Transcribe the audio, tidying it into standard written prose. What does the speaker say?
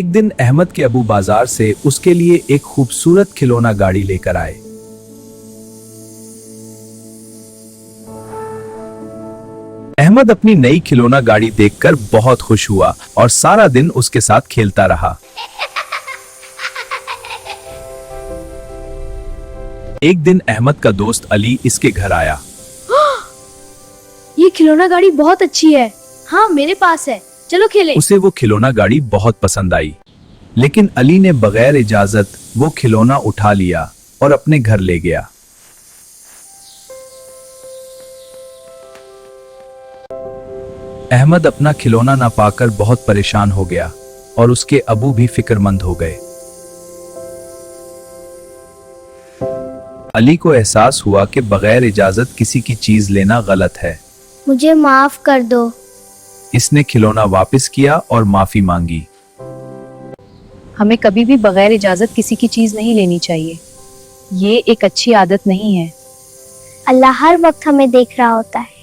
एक दिन अहमद के अबू बाजार से उसके लिए एक खूबसूरत खिलौना गाड़ी लेकर आए। अहमद अपनी नई खिलौना गाड़ी देखकर बहुत खुश हुआ और सारा दिन उसके साथ खेलता रहा। एक दिन अहमद का दोस्त अली इसके घर आया। ये खिलौना गाड़ी बहुत अच्छी है। हाँ, मेरे पास है, चलो खेलें। उसे वो खिलौना गाड़ी बहुत पसंद आई, लेकिन अली ने बगैर इजाजत वो खिलौना उठा लिया और अपने घर ले गया। अहमद अपना खिलौना ना पाकर बहुत परेशान हो गया और उसके अबू भी फिक्रमंद हो गए। अली को एहसास हुआ कि बगैर इजाजत किसी की चीज लेना गलत है। मुझे माफ कर दो। इसने खिलौना वापस किया और माफी मांगी। हमें कभी भी बगैर इजाजत किसी की चीज नहीं लेनी चाहिए। ये एक अच्छी आदत नहीं है। अल्लाह हर वक्त हमें देख रहा होता है।